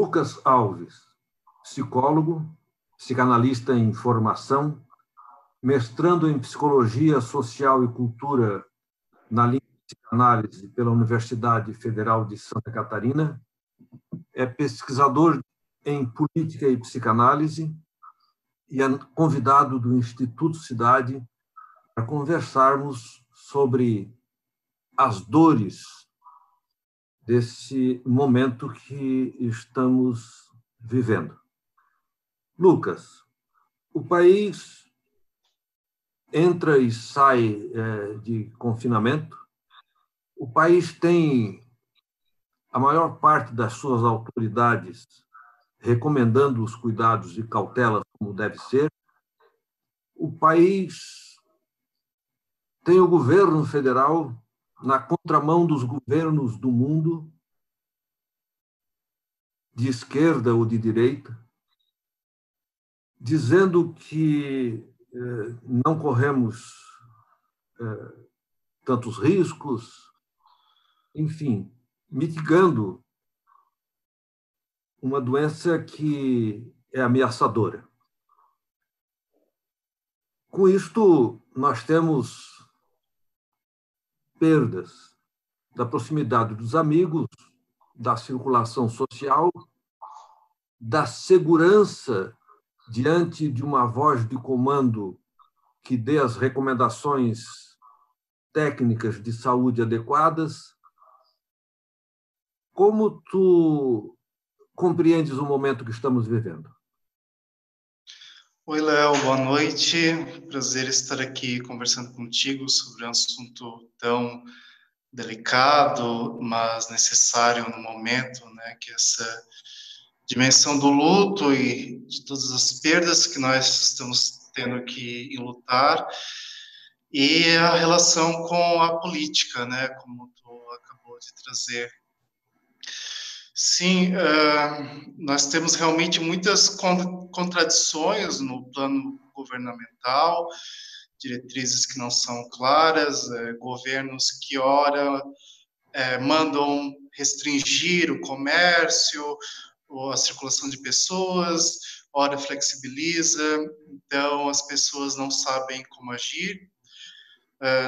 Lucas Alves, psicólogo, psicanalista em formação, mestrando em Psicologia Social e Cultura na linha de psicanálise pela Universidade Federal de Santa Catarina, é pesquisador em política e psicanálise e é convidado do Instituto Cidade para conversarmos sobre as dores desse momento que estamos vivendo. Lucas, o país entra e sai de confinamento. O país tem a maior parte das suas autoridades recomendando os cuidados e cautelas como deve ser. O país tem o governo federal na contramão dos governos do mundo, de esquerda ou de direita, dizendo que não corremos tantos riscos, enfim, mitigando uma doença que é ameaçadora. Com isto, nós temos perdas da proximidade dos amigos, da circulação social, da segurança diante de uma voz de comando que dê as recomendações técnicas de saúde adequadas. Como tu compreendes o momento que estamos vivendo? Oi, Léo, boa noite. Prazer estar aqui conversando contigo sobre um assunto tão delicado, mas necessário no momento, né? Que é essa dimensão do luto e de todas as perdas que nós estamos tendo que lutar, e a relação com a política, né? Como tu acabou de trazer. Sim, nós temos realmente muitas contradições no plano governamental, diretrizes que não são claras, governos que, ora, mandam restringir o comércio, ou a circulação de pessoas, ora flexibiliza, então as pessoas não sabem como agir.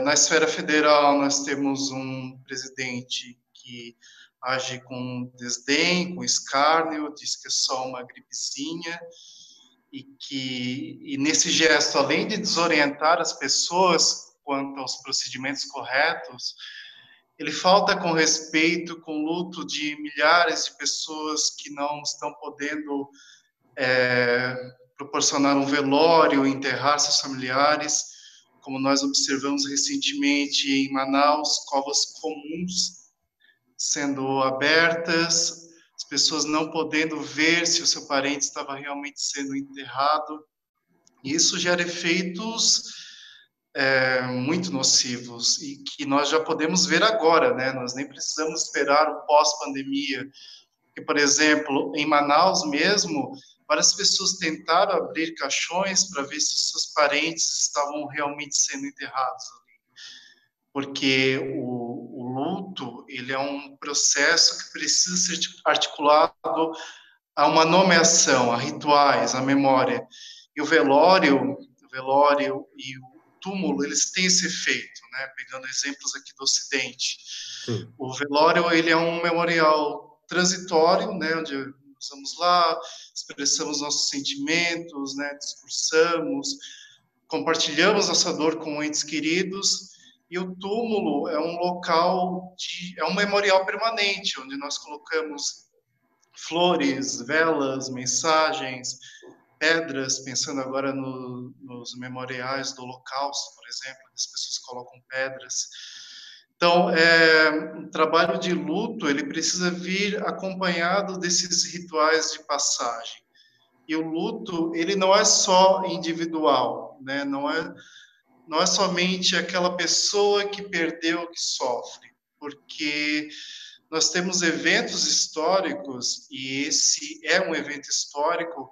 Na esfera federal, nós temos um presidente que age com desdém, com escárnio, diz que é só uma gripezinha, e nesse gesto, além de desorientar as pessoas quanto aos procedimentos corretos, ele falta com respeito com o luto de milhares de pessoas que não estão podendo proporcionar um velório, enterrar seus familiares, como nós observamos recentemente em Manaus, covas comuns sendo abertas, as pessoas não podendo ver se o seu parente estava realmente sendo enterrado. E isso gera efeitos muito nocivos e que nós já podemos ver agora, né? Nós nem precisamos esperar o pós-pandemia. Porque, por exemplo, em Manaus mesmo, várias pessoas tentaram abrir caixões para ver se seus parentes estavam realmente sendo enterrados ali. Porque o luto, ele é um processo que precisa ser articulado a uma nomeação, a rituais, a memória. E o velório e o túmulo, eles têm esse efeito, né? Pegando exemplos aqui do Ocidente. Sim. O velório, ele é um memorial transitório, né? Onde nós vamos lá, expressamos nossos sentimentos, né? Discursamos, compartilhamos nossa dor com entes queridos. E o túmulo é um local, é um memorial permanente, onde nós colocamos flores, velas, mensagens, pedras, pensando agora nos memoriais do Holocausto, por exemplo, as pessoas colocam pedras. Então, o trabalho de luto, ele precisa vir acompanhado desses rituais de passagem. E o luto, ele não é só individual, né? Não é somente aquela pessoa que perdeu que sofre, porque nós temos eventos históricos, e esse é um evento histórico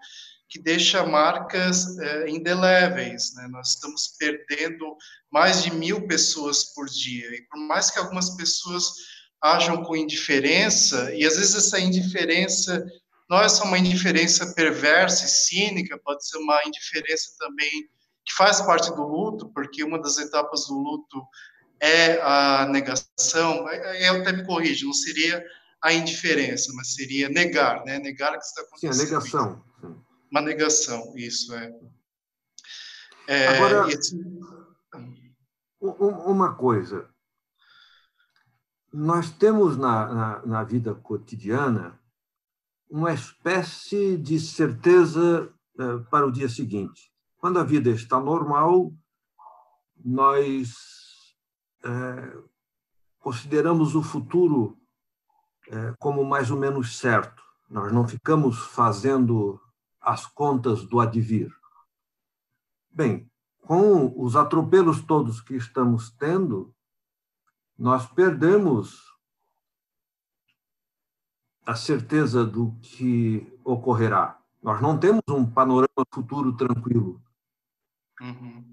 que deixa marcas indeléveis, né? Nós estamos perdendo mais de 1.000 pessoas por dia, e por mais que algumas pessoas ajam com indiferença, e às vezes essa indiferença não é só uma indiferença perversa e cínica, pode ser uma indiferença também que faz parte do luto, porque uma das etapas do luto é a negação. Eu até me corrijo, não seria a indiferença, mas seria negar, né? Negar que está Sim, a acontecendo isso. negação. Sim. Uma negação, isso é. Agora, Esse... uma coisa. Nós temos na vida cotidiana uma espécie de certeza para o dia seguinte. Quando a vida está normal, nós consideramos o futuro como mais ou menos certo. Nós não ficamos fazendo as contas do advir. Bem, com os atropelos todos que estamos tendo, nós perdemos a certeza do que ocorrerá. Nós não temos um panorama futuro tranquilo. Uhum.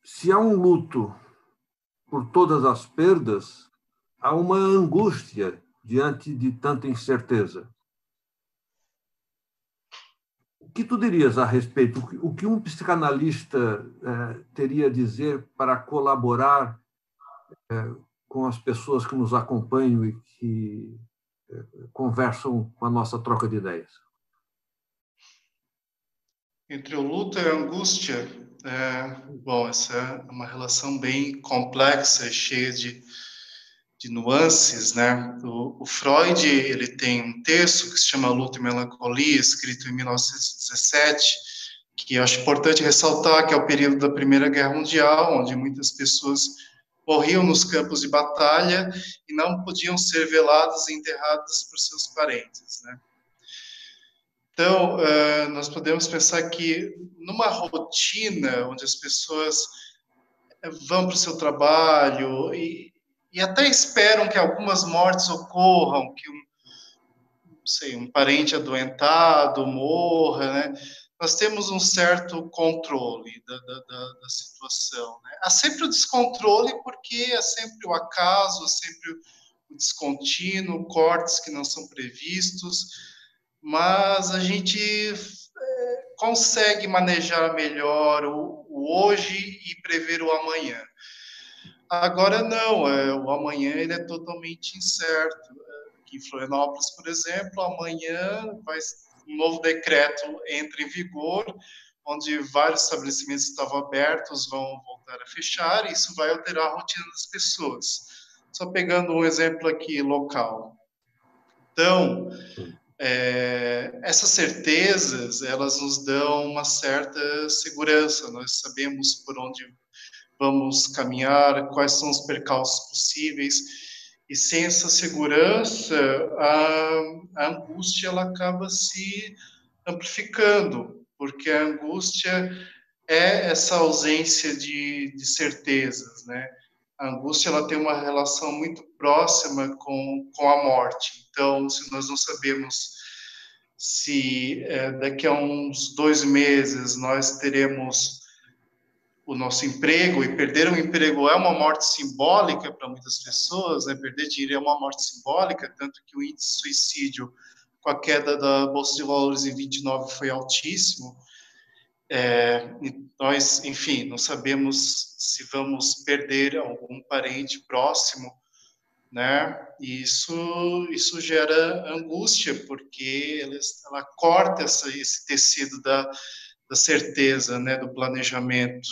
Se há um luto por todas as perdas, há uma angústia diante de tanta incerteza. O que tu dirias a respeito? O que um psicanalista teria a dizer para colaborar com as pessoas que nos acompanham e que conversam com a nossa troca de ideias? Entre o luto e a angústia, bom, essa é uma relação bem complexa, cheia de nuances, né? O Freud, ele tem um texto que se chama Luto e Melancolia, escrito em 1917, que eu acho importante ressaltar que é o período da Primeira Guerra Mundial, onde muitas pessoas morriam nos campos de batalha e não podiam ser veladas e enterradas por seus parentes, né? Então, nós podemos pensar que numa rotina onde as pessoas vão para o seu trabalho e até esperam que algumas mortes ocorram, que um parente adoentado morra, né? Nós temos um certo controle da situação, né? Há sempre o descontrole porque é sempre o acaso, é sempre o descontínuo, cortes que não são previstos, mas a gente consegue manejar melhor o hoje e prever o amanhã. Agora não, o amanhã ele é totalmente incerto. Aqui em Florianópolis, por exemplo, amanhã um novo decreto entra em vigor, onde vários estabelecimentos que estavam abertos vão voltar a fechar, e isso vai alterar a rotina das pessoas. Só pegando um exemplo aqui local. Então, essas certezas, elas nos dão uma certa segurança, nós sabemos por onde vamos caminhar, quais são os percalços possíveis, e sem essa segurança, a angústia ela acaba se amplificando, porque a angústia é essa ausência de certezas, né? A angústia ela tem uma relação muito próxima com a morte. Então, se nós não sabemos se daqui a uns 2 meses nós teremos o nosso emprego, e perder um emprego é uma morte simbólica para muitas pessoas, né? Perder dinheiro é uma morte simbólica, tanto que o índice de suicídio com a queda da Bolsa de Valores em 29 foi altíssimo. Nós, enfim, não sabemos se vamos perder algum parente próximo, né? E isso gera angústia, porque ela corta esse tecido da certeza, né? Do planejamento.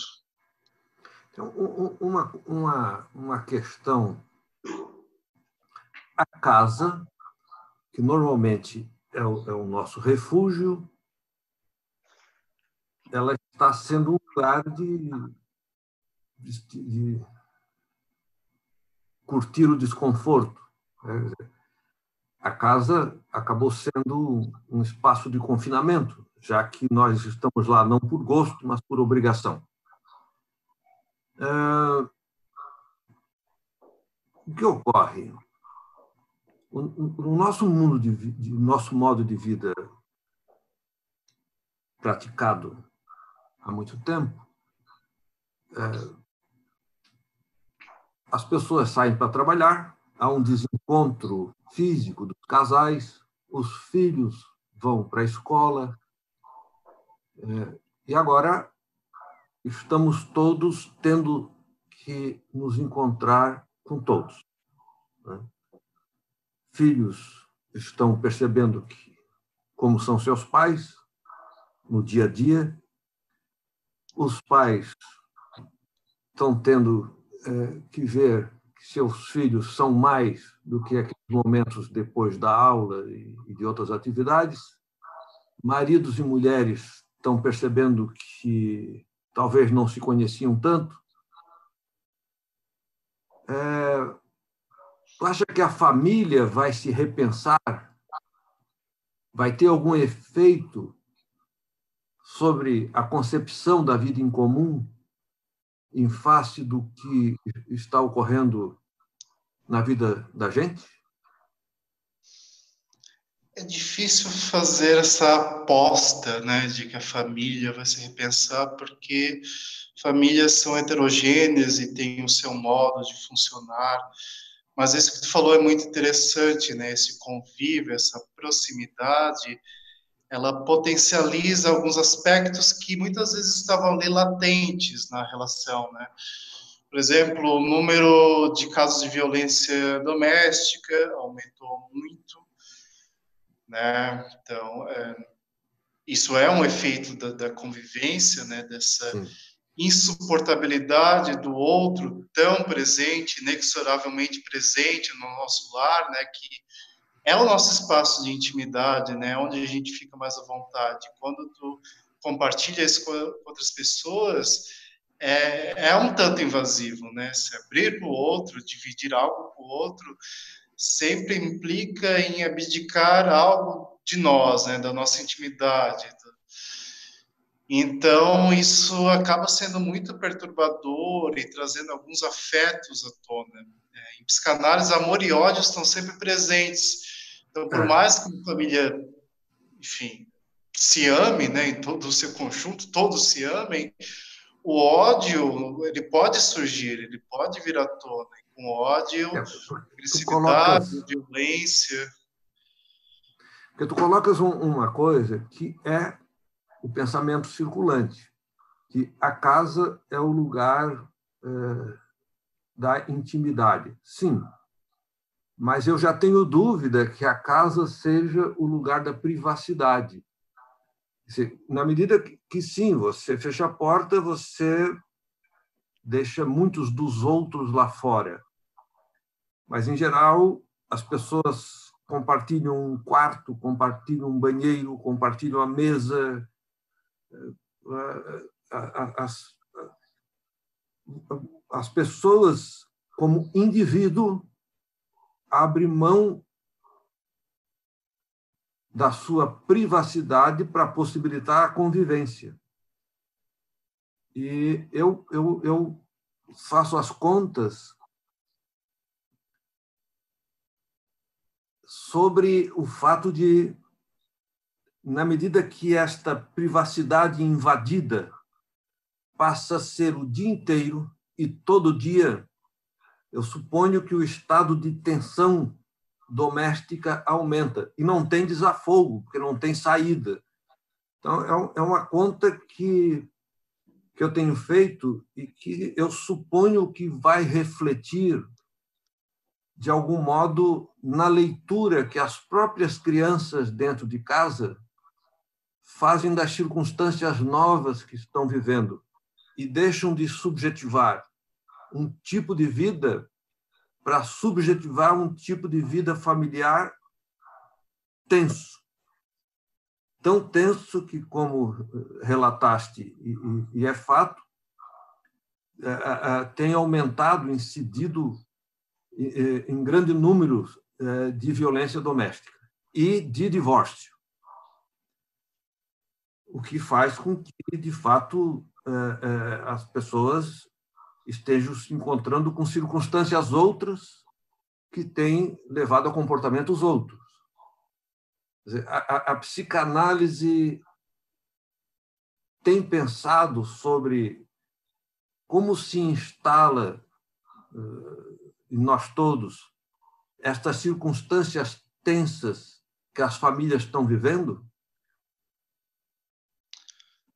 Então, uma questão. A casa, que normalmente é o nosso refúgio, ela está sendo um lugar de curtir o desconforto. A casa acabou sendo um espaço de confinamento, já que nós estamos lá não por gosto, mas por obrigação. O que ocorre? O nosso mundo nosso modo de vida praticado há muito tempo, as pessoas saem para trabalhar, há um desencontro físico dos casais, os filhos vão para a escola, e agora estamos todos tendo que nos encontrar com todos, né? Filhos estão percebendo como são seus pais no dia a dia, os pais estão tendo que ver que seus filhos são mais do que aqueles momentos depois da aula e de outras atividades. Maridos e mulheres estão percebendo que talvez não se conheciam tanto. Tu acha que a família vai se repensar? Vai ter algum efeito sobre a concepção da vida em comum em face do que está ocorrendo na vida da gente? É difícil fazer essa aposta, né, de que a família vai se repensar, porque famílias são heterogêneas e têm o seu modo de funcionar. Mas isso que tu falou é muito interessante, né? Esse convívio, essa proximidade, ela potencializa alguns aspectos que muitas vezes estavam ali latentes na relação, né? Por exemplo, o número de casos de violência doméstica aumentou muito, né? Então, isso é um efeito da convivência, né? Dessa Sim. insuportabilidade do outro tão presente, inexoravelmente presente no nosso lar, né? Que é o nosso espaço de intimidade, né? Onde a gente fica mais à vontade. Quando tu compartilha isso com outras pessoas, é um tanto invasivo, né? Se abrir para o outro, dividir algo com o outro, sempre implica em abdicar algo de nós, né? Da nossa intimidade. Então, isso acaba sendo muito perturbador e trazendo alguns afetos à tona. Em psicanálise, amor e ódio estão sempre presentes. Então, por mais que uma família, enfim, se ame, né, em todo o seu conjunto, todos se amem, o ódio, ele pode surgir, ele pode vir à tona. E com ódio, Tu agressividade, colocas, violência. porque tu colocas uma coisa que é o pensamento circulante, que a casa é o lugar da intimidade. Sim, mas eu já tenho dúvida que a casa seja o lugar da privacidade. Na medida que sim, você fecha a porta, você deixa muitos dos outros lá fora. Mas, em geral, as pessoas compartilham um quarto, compartilham um banheiro, compartilham a mesa. As pessoas, como indivíduo, abrem mão da sua privacidade para possibilitar a convivência. E eu faço as contas sobre o fato de, na medida que esta privacidade invadida passa a ser o dia inteiro e todo dia, eu suponho que o estado de tensão doméstica aumenta. E não tem desafogo, porque não tem saída. Então, é uma conta que eu tenho feito e que eu suponho que vai refletir, de algum modo, na leitura que as próprias crianças dentro de casa fazem das circunstâncias novas que estão vivendo e deixam de subjetivar um tipo de vida para subjetivar um tipo de vida familiar tenso. Tão tenso que, como relataste, e é fato, tem aumentado, incidido em grande número de violência doméstica e de divórcio, o que faz com que, de fato, as pessoas estejam se encontrando com circunstâncias outras que têm levado a comportamentos outros. Quer dizer, a psicanálise tem pensado sobre como se instala em nós todos estas circunstâncias tensas que as famílias estão vivendo?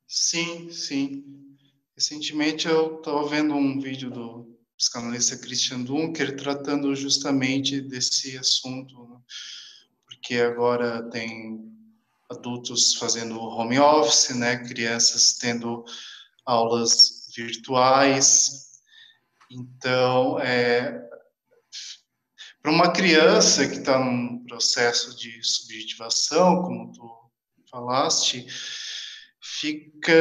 Sim, sim. Recentemente eu estava vendo um vídeo do psicanalista Christian Dunker tratando justamente desse assunto, né? Porque agora tem adultos fazendo home office, né? Crianças tendo aulas virtuais. Então, para uma criança que está num processo de subjetivação, como tu falaste, fica,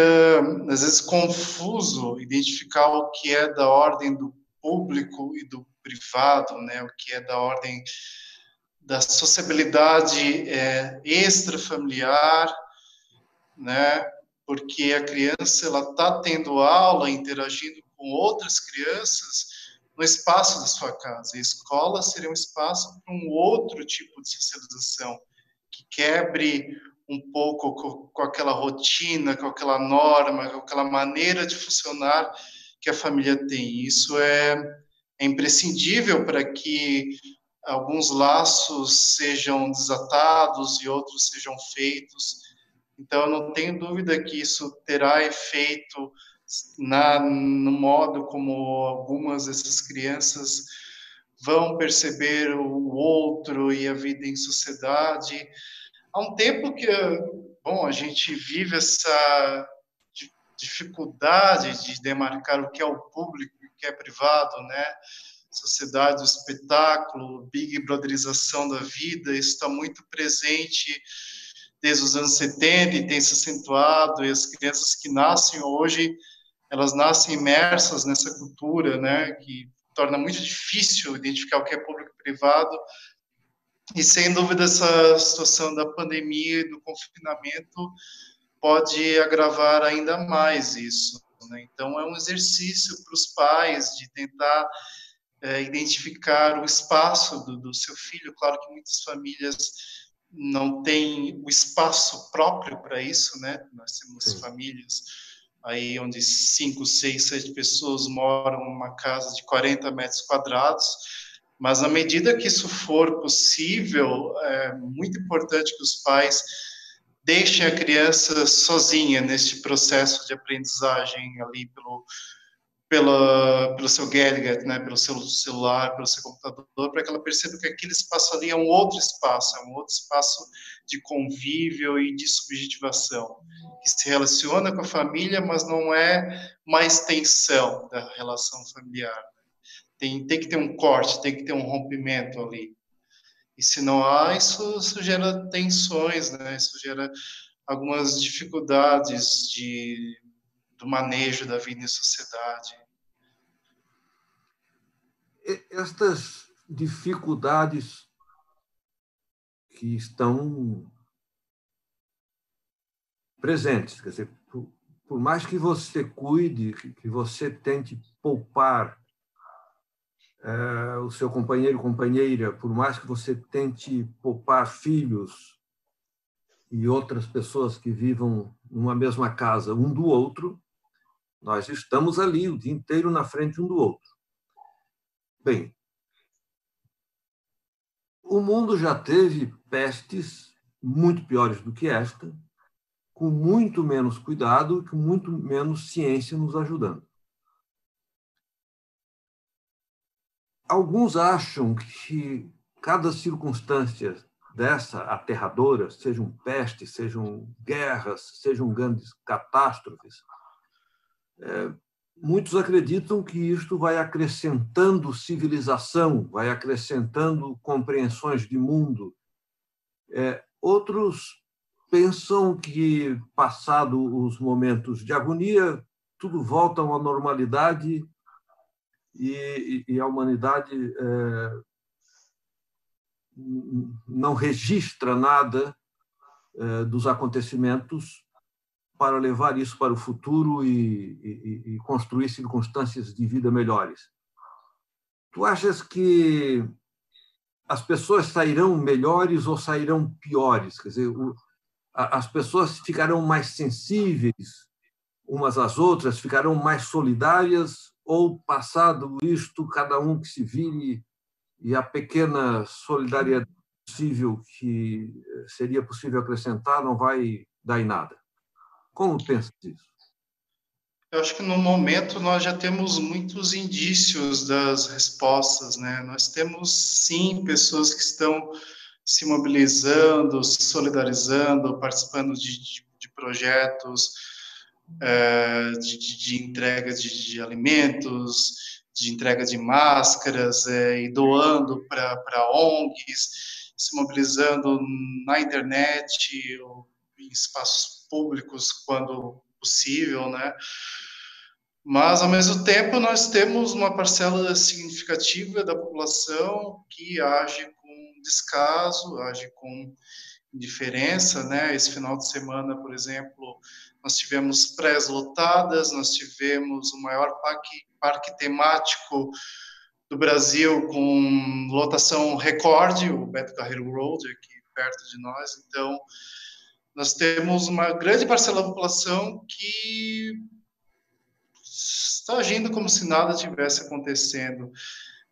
às vezes, confuso identificar o que é da ordem do público e do privado, né? O que é da ordem da sociabilidade extrafamiliar, né? Porque a criança ela está tendo aula, interagindo com outras crianças no espaço da sua casa. A escola seria um espaço para um outro tipo de socialização, que quebre um pouco com aquela rotina, com aquela norma, com aquela maneira de funcionar que a família tem. Isso é imprescindível para que alguns laços sejam desatados e outros sejam feitos. Então, eu não tenho dúvida que isso terá efeito no modo como algumas dessas crianças vão perceber o outro e a vida em sociedade. Há um tempo que, bom, a gente vive essa dificuldade de demarcar o que é o público e o que é privado, né? Sociedade do espetáculo, big brotherização da vida, isso está muito presente desde os anos 70 e tem se acentuado, e as crianças que nascem hoje, elas nascem imersas nessa cultura, né, que torna muito difícil identificar o que é público e privado, e sem dúvida essa situação da pandemia e do confinamento pode agravar ainda mais isso, né? Então é um exercício para os pais de tentar identificar o espaço do seu filho. Claro que muitas famílias não têm o espaço próprio para isso, né? Nós temos Sim. famílias aí onde 5, 6, 7 pessoas moram numa casa de 40 metros quadrados, mas à medida que isso for possível, é muito importante que os pais deixem a criança sozinha neste processo de aprendizagem ali pelo seu gadget, né, pelo seu celular, pelo seu computador, para que ela perceba que aquele espaço ali é um outro espaço de convívio e de subjetivação, que se relaciona com a família, mas não é uma extensão da relação familiar. Tem que ter um corte, tem que ter um rompimento ali. E se não há, isso gera tensões, né? Isso gera algumas dificuldades do manejo da vida em sociedade. Estas dificuldades que estão presentes, quer dizer, por mais que você cuide, que você tente poupar o seu companheiro, companheira, por mais que você tente poupar filhos e outras pessoas que vivam numa mesma casa, um do outro, nós estamos ali o dia inteiro na frente um do outro. Bem, o mundo já teve pestes muito piores do que esta, com muito menos cuidado e com muito menos ciência nos ajudando. Alguns acham que cada circunstância dessa aterradora, sejam pestes, sejam guerras, sejam grandes catástrofes, muitos acreditam que isto vai acrescentando civilização, vai acrescentando compreensões de mundo. Outros pensam que, passado os momentos de agonia, tudo volta a uma normalidade e a humanidade não registra nada dos acontecimentos para levar isso para o futuro e construir circunstâncias de vida melhores. Tu achas que as pessoas sairão melhores ou sairão piores? Quer dizer, as pessoas ficarão mais sensíveis umas às outras, ficarão mais solidárias, ou, passado isto, cada um que se vire e a pequena solidariedade possível que seria possível acrescentar não vai dar em nada. Como pensa isso? Eu acho que no momento nós já temos muitos indícios das respostas, né? Nós temos sim pessoas que estão se mobilizando, se solidarizando, participando de projetos de entrega de alimentos, de entrega de máscaras, e doando para ONGs, se mobilizando na internet ou em espaços públicos quando possível, né? Mas, ao mesmo tempo, nós temos uma parcela significativa da população que age com descaso, age com indiferença, né? Esse final de semana, por exemplo, nós tivemos praias lotadas, nós tivemos o maior parque temático do Brasil com lotação recorde, o Beto Carreiro Road, aqui perto de nós. Então, nós temos uma grande parcela da população que está agindo como se nada tivesse acontecendo.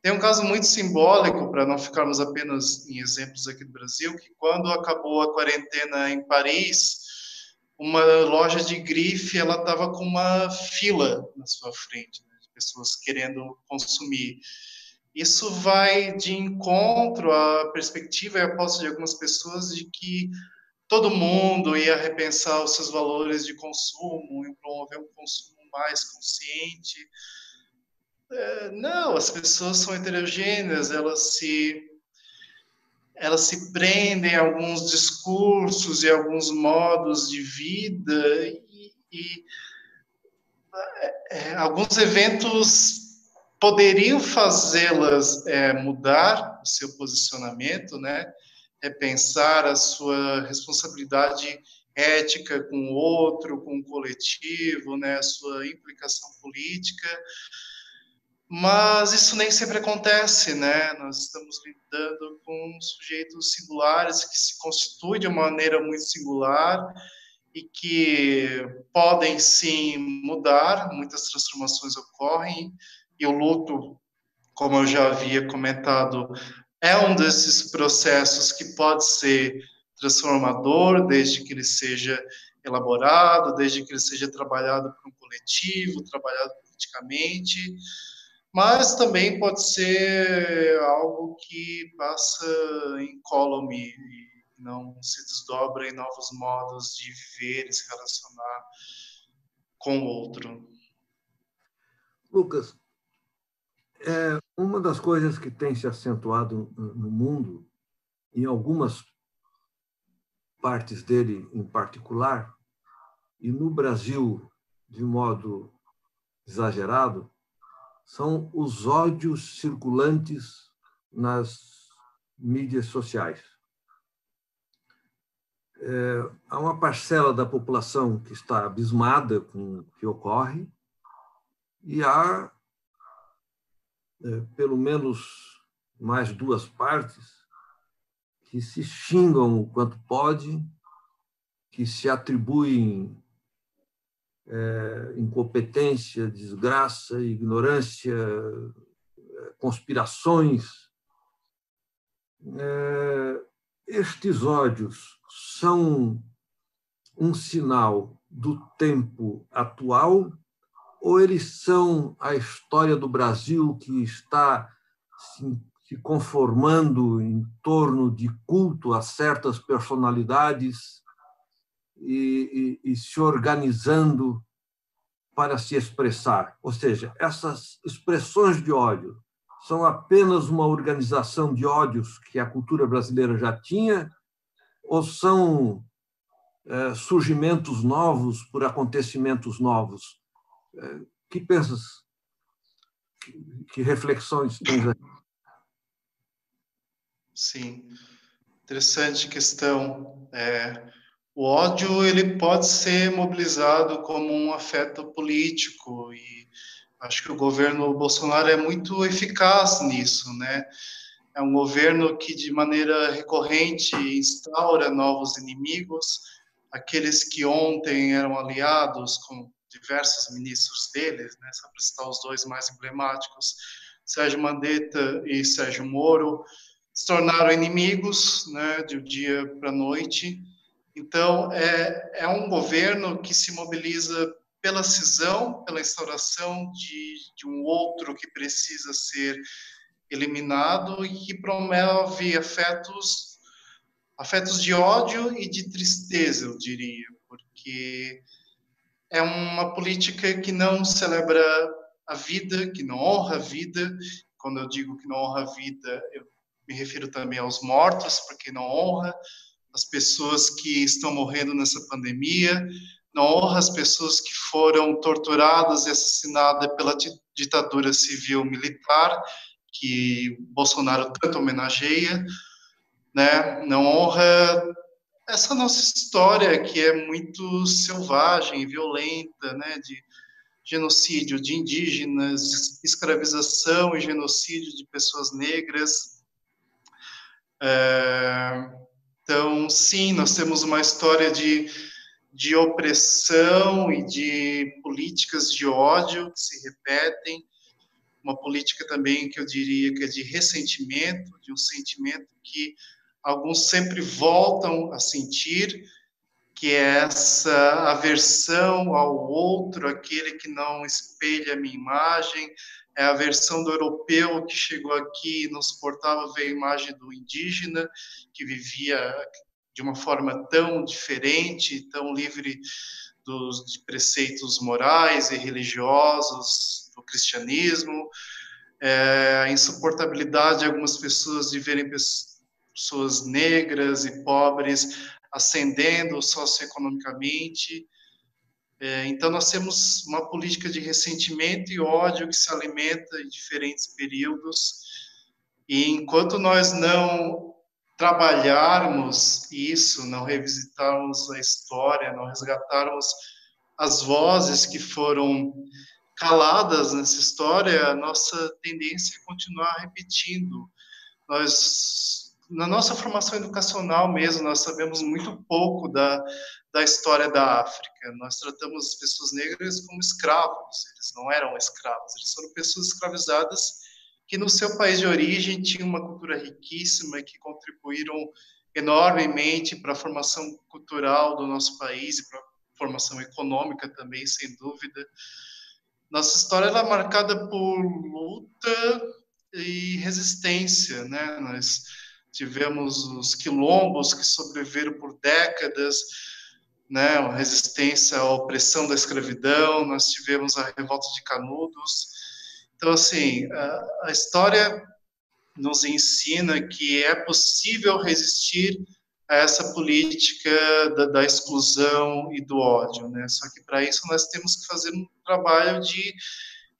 Tem um caso muito simbólico, para não ficarmos apenas em exemplos aqui do Brasil, que quando acabou a quarentena em Paris, uma loja de grife, ela estava com uma fila na sua frente, né, de pessoas querendo consumir. Isso vai de encontro à perspectiva e à aposta de algumas pessoas de que todo mundo ia repensar os seus valores de consumo e promover um consumo mais consciente. Não, as pessoas são heterogêneas, elas se prendem a alguns discursos e alguns modos de vida e alguns eventos poderiam fazê-las mudar o seu posicionamento, né? Repensar a sua responsabilidade ética com o outro, com o coletivo, né? A sua implicação política. Mas isso nem sempre acontece, né? Nós estamos lidando com sujeitos singulares que se constituem de uma maneira muito singular e que podem sim mudar, muitas transformações ocorrem, e o luto, como eu já havia comentado, é um desses processos que pode ser transformador, desde que ele seja elaborado, desde que ele seja trabalhado por um coletivo, trabalhado politicamente, mas também pode ser algo que passa incólume e não se desdobra em novos modos de viver e se relacionar com o outro. Lucas, uma das coisas que tem se acentuado no mundo, em algumas partes dele em particular, e no Brasil de modo exagerado, são os ódios circulantes nas mídias sociais. Há uma parcela da população que está abismada com o que ocorre e há, pelo menos, mais duas partes que se xingam o quanto pode, que se atribuem incompetência, desgraça, ignorância, conspirações. Estes ódios são um sinal do tempo atual ou eles são a história do Brasil que está se conformando em torno de culto a certas personalidades e se organizando para se expressar? Ou seja, essas expressões de ódio são apenas uma organização de ódios que a cultura brasileira já tinha ou são surgimentos novos por acontecimentos novos? Que pensas? Que reflexões tens aí? Sim, interessante questão. O ódio ele pode ser mobilizado como um afeto político e acho que o governo Bolsonaro é muito eficaz nisso, né? É um governo que de maneira recorrente instaura novos inimigos, aqueles que ontem eram aliados com diversos ministros deles, né? Só para citar os dois mais emblemáticos, Sérgio Mandetta e Sérgio Moro, se tornaram inimigos, né, de um dia para a noite. Então, é um governo que se mobiliza pela cisão, pela instauração de um outro que precisa ser eliminado e que promove afetos de ódio e de tristeza, eu diria, porque é uma política que não celebra a vida, que não honra a vida. Quando eu digo que não honra a vida, eu me refiro também aos mortos, porque não honra as pessoas que estão morrendo nessa pandemia, não honra as pessoas que foram torturadas e assassinadas pela ditadura civil-militar, que Bolsonaro tanto homenageia, né? Não honra essa nossa história que é muito selvagem e violenta, né? De genocídio de indígenas, escravização e genocídio de pessoas negras. Então, sim, nós temos uma história de opressão e de políticas de ódio que se repetem, uma política também que eu diria que é de ressentimento, de um sentimento que alguns sempre voltam a sentir, que é essa aversão ao outro, aquele que não espelha a minha imagem, é a versão do europeu que chegou aqui e não suportava ver a imagem do indígena, que vivia de uma forma tão diferente, tão livre de preceitos morais e religiosos do cristianismo, a insuportabilidade de algumas pessoas de verem pessoas negras e pobres ascendendo socioeconomicamente. Então, nós temos uma política de ressentimento e ódio que se alimenta em diferentes períodos, e enquanto nós não trabalharmos isso, não revisitarmos a história, não resgatarmos as vozes que foram caladas nessa história, a nossa tendência é continuar repetindo. Na nossa formação educacional mesmo, nós sabemos muito pouco da história da África. Nós tratamos as pessoas negras como escravos. Eles não eram escravos, eles foram pessoas escravizadas que no seu país de origem tinham uma cultura riquíssima, que contribuíram enormemente para a formação cultural do nosso país e para a formação econômica também, sem dúvida. Nossa história é marcada por luta e resistência, né? Nós tivemos os quilombos que sobreviveram por décadas, né? A resistência à opressão da escravidão, nós tivemos a revolta de Canudos. Então, assim, a história nos ensina que é possível resistir a essa política da exclusão e do ódio, né? Só que para isso nós temos que fazer um trabalho de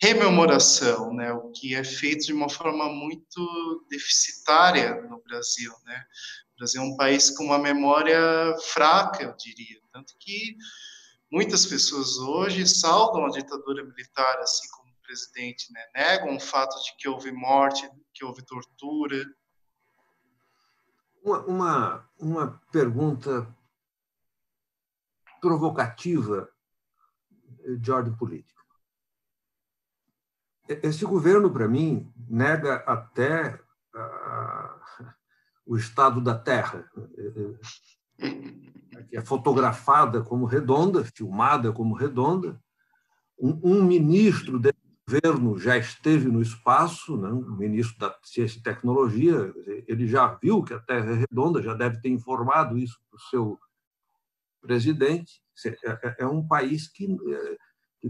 rememoração, né? O que é feito de uma forma muito deficitária no Brasil, né? O Brasil é um país com uma memória fraca, eu diria, tanto que muitas pessoas hoje saudam a ditadura militar, assim como o presidente, né? Negam o fato de que houve morte, que houve tortura. Uma pergunta provocativa de ordem política. Esse governo, para mim, nega até o estado da Terra, que é fotografada como redonda, filmada como redonda. Um ministro desse governo já esteve no espaço, né? Um ministro da Ciência e Tecnologia, ele já viu que a Terra é redonda, já deve ter informado isso para o seu presidente. É um país que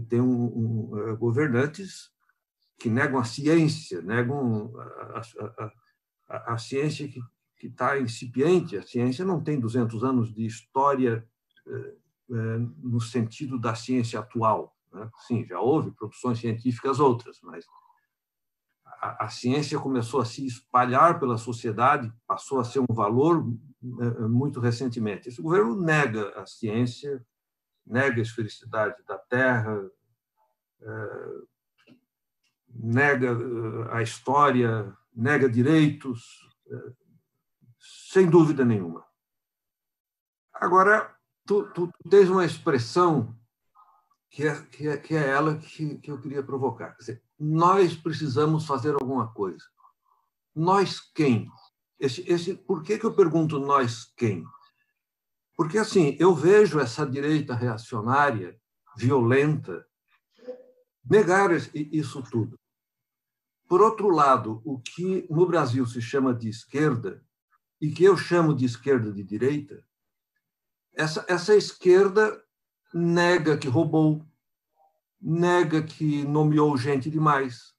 tem governantes que negam a ciência, negam a ciência que está incipiente. A ciência não tem 200 anos de história no sentido da ciência atual. Sim, já houve produções científicas outras, mas a ciência começou a se espalhar pela sociedade, passou a ser um valor muito recentemente. Esse governo nega a ciência, nega a esfericidade da Terra, nega a história, nega direitos, sem dúvida nenhuma. Agora, tu tens uma expressão que é ela que eu queria provocar. Quer dizer, nós precisamos fazer alguma coisa. Nós quem? Por que eu pergunto nós quem? Porque, assim, eu vejo essa direita reacionária, violenta, negar isso tudo. Por outro lado, o que no Brasil se chama de esquerda, e que eu chamo de esquerda de direita, essa esquerda nega que roubou, nega que nomeou gente demais,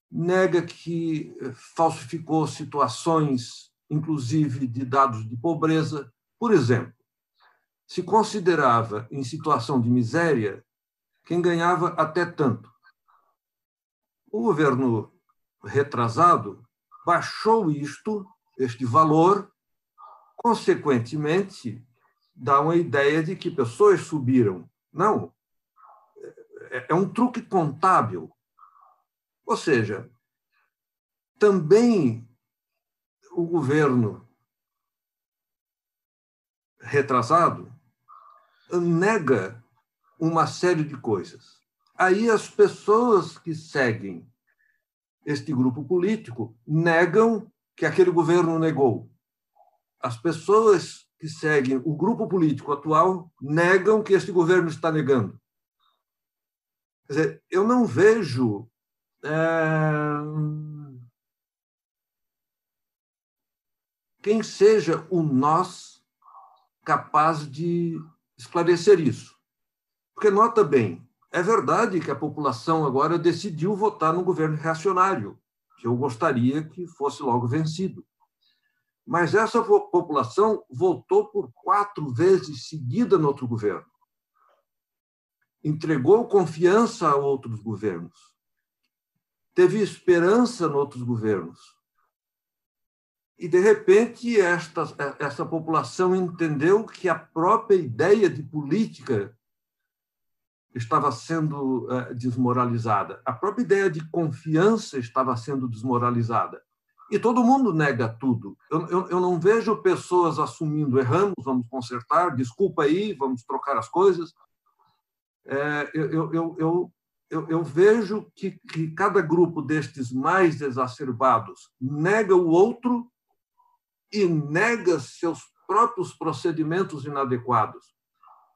nega que falsificou situações, inclusive de dados de pobreza. Por exemplo, se considerava em situação de miséria quem ganhava até tanto. O governo retrasado baixou este valor, consequentemente, dá uma ideia de que pessoas subiram. Não, é um truque contábil. Ou seja, também o governo retrasado nega uma série de coisas. Aí as pessoas que seguem este grupo político negam que aquele governo negou. As pessoas que seguem o grupo político atual negam que este governo está negando. Quer dizer, eu não vejo quem seja o nós capaz de esclarecer isso. Porque, nota bem, é verdade que a população agora decidiu votar no governo reacionário, que eu gostaria que fosse logo vencido. Mas essa população votou por 4 vezes seguida no outro governo. Entregou confiança a outros governos. Teve esperança em outros governos. E, de repente, essa população entendeu que a própria ideia de política estava sendo desmoralizada. A própria ideia de confiança estava sendo desmoralizada. E todo mundo nega tudo. Eu não vejo pessoas assumindo, erramos, vamos consertar, desculpa aí, vamos trocar as coisas. Eu vejo que cada grupo destes mais exacerbados nega o outro e nega seus próprios procedimentos inadequados.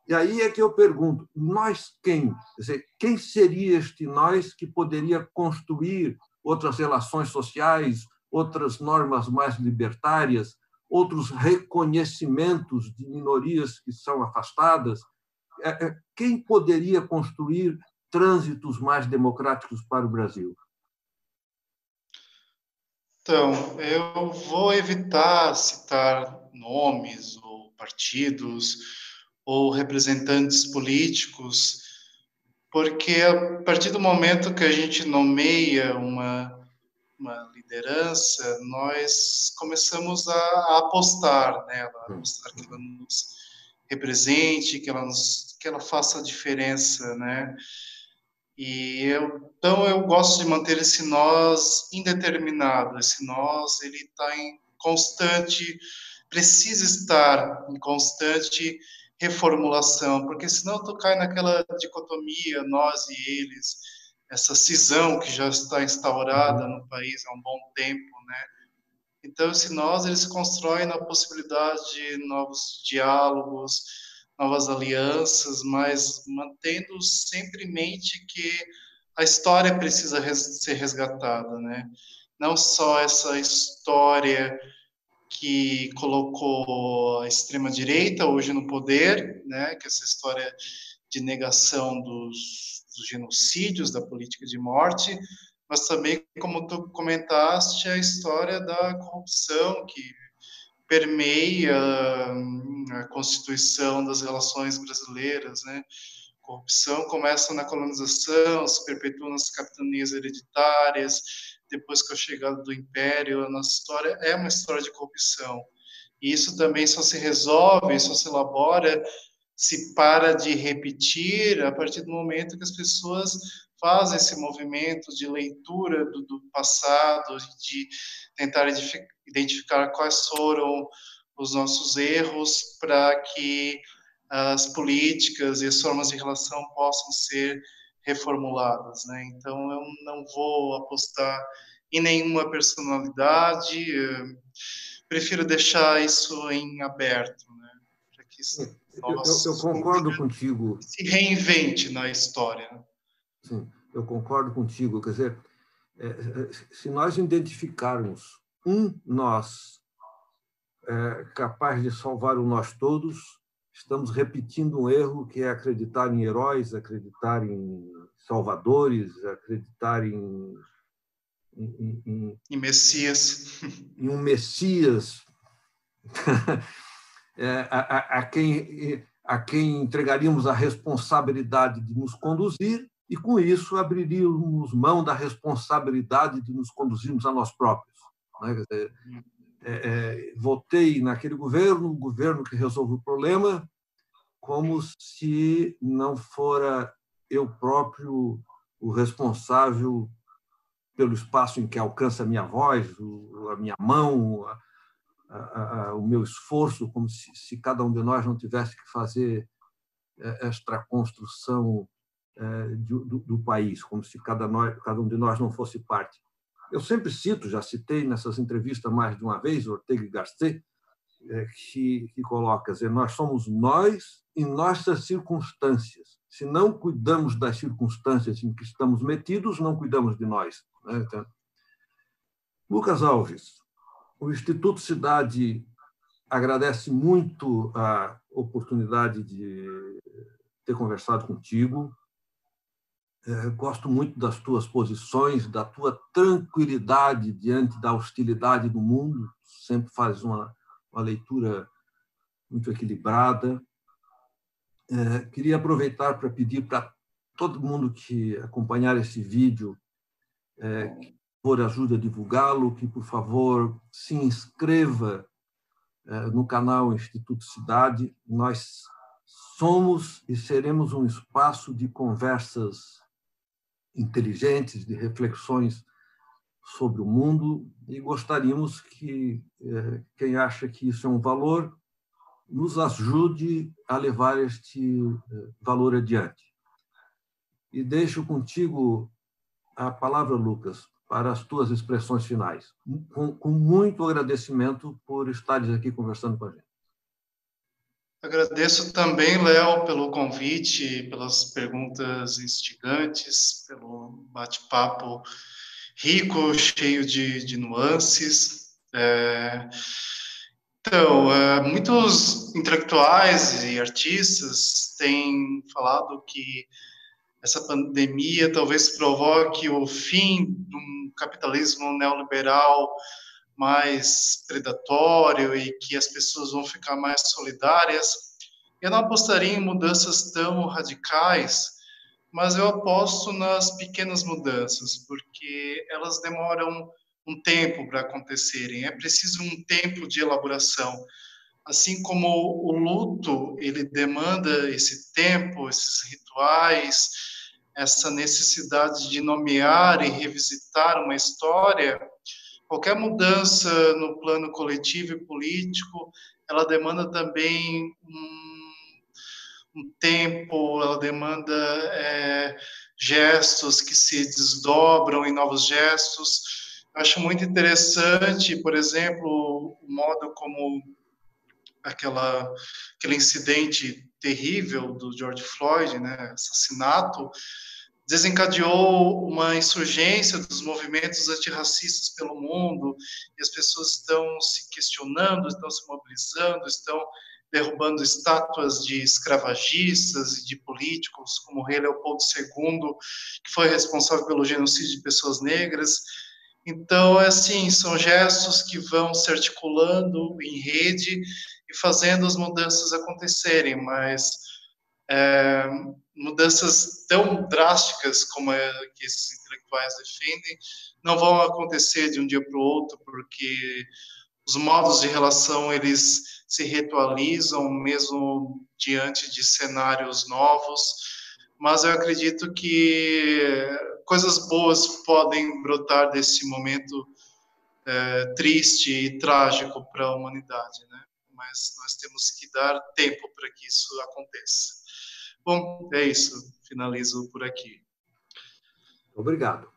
E aí é que eu pergunto, nós quem? Quer dizer, quem seria este nós que poderia construir outras relações sociais, outras normas mais libertárias, outros reconhecimentos de minorias que são afastadas? Quem poderia construir trânsitos mais democráticos para o Brasil? Então, eu vou evitar citar nomes ou partidos ou representantes políticos, porque a partir do momento que a gente nomeia uma liderança, nós começamos a apostar nela, apostar que ela nos represente, que ela faça a diferença, né? Então eu gosto de manter esse nós indeterminado. Esse nós, ele está em constante, precisa estar em constante reformulação, porque senão tu cai naquela dicotomia, nós e eles, essa cisão que já está instaurada no país há um bom tempo, né? Então, esse nós, ele se constrói na possibilidade de novos diálogos, novas alianças, mas mantendo sempre em mente que a história precisa ser resgatada, né? Não só essa história que colocou a extrema-direita hoje no poder, né? Que é essa história de negação dos genocídios, da política de morte, mas também, como tu comentaste, a história da corrupção que permeia a constituição das relações brasileiras, né? Corrupção começa na colonização, se perpetua nas capitanias hereditárias, depois com a chegada do Império, a nossa história é uma história de corrupção. E isso também só se resolve, só se elabora, se para de repetir a partir do momento que as pessoas fazem esse movimento de leitura do passado, de tentar identificar quais foram os nossos erros para que as políticas e as formas de relação possam ser reformuladas, né? Então, eu não vou apostar em nenhuma personalidade. Prefiro deixar isso em aberto, né? Para que eu concordo contigo. se reinvente na história. Sim, eu concordo contigo. Quer dizer, se nós identificarmos um nós capaz de salvar o nós todos, estamos repetindo um erro que é acreditar em heróis, acreditar em salvadores, acreditar em Messias. Em um Messias a quem entregaríamos a responsabilidade de nos conduzir e, com isso, abriríamos mão da responsabilidade de nos conduzirmos a nós próprios. Votei naquele governo, o governo que resolve o problema, como se não fora eu próprio o responsável pelo espaço em que alcança a minha voz, a minha mão, o meu esforço, como se cada um de nós não tivesse que fazer esta construção do país, como se cada um de nós não fosse parte. Eu sempre cito, já citei nessas entrevistas mais de uma vez, Ortega y Gasset, que coloca, dizer, nós somos nós em nossas circunstâncias. Se não cuidamos das circunstâncias em que estamos metidos, não cuidamos de nós. Então, Lucas Alves, o Instituto Cidade agradece muito a oportunidade de ter conversado contigo. Gosto muito das tuas posições, da tua tranquilidade diante da hostilidade do mundo. Sempre fazes uma leitura muito equilibrada. Queria aproveitar para pedir para todo mundo que acompanhar esse vídeo que, por ajuda a divulgá-lo, que, por favor, se inscreva no canal Instituto Cidade. Nós somos e seremos um espaço de conversas inteligentes, de reflexões sobre o mundo, e gostaríamos que quem acha que isso é um valor nos ajude a levar este valor adiante. E deixo contigo a palavra, Lucas, para as tuas expressões finais, com muito agradecimento por estares aqui conversando com a gente. Agradeço também, Léo, pelo convite, pelas perguntas instigantes, pelo bate-papo rico, cheio de nuances. Então, muitos intelectuais e artistas têm falado que essa pandemia talvez provoque o fim de um capitalismo neoliberal mais predatório e que as pessoas vão ficar mais solidárias. Eu não apostaria em mudanças tão radicais, mas eu aposto nas pequenas mudanças, porque elas demoram um tempo para acontecerem. É preciso um tempo de elaboração. Assim como o luto, ele demanda esse tempo, esses rituais, essa necessidade de nomear e revisitar uma história. Qualquer mudança no plano coletivo e político, ela demanda também um tempo, ela demanda gestos que se desdobram em novos gestos. Eu acho muito interessante, por exemplo, o modo como aquele incidente terrível do George Floyd, né, assassinato, desencadeou uma insurgência dos movimentos antirracistas pelo mundo, e as pessoas estão se questionando, estão se mobilizando, estão derrubando estátuas de escravagistas e de políticos, como o rei Leopoldo II, que foi responsável pelo genocídio de pessoas negras. Então, assim, são gestos que vão se articulando em rede e fazendo as mudanças acontecerem, mas mudanças tão drásticas como que esses intelectuais defendem não vão acontecer de um dia para o outro, porque os modos de relação eles se ritualizam mesmo diante de cenários novos, mas eu acredito que coisas boas podem brotar desse momento triste e trágico para a humanidade, né? Mas nós temos que dar tempo para que isso aconteça. Bom, é isso. Finalizo por aqui. Obrigado.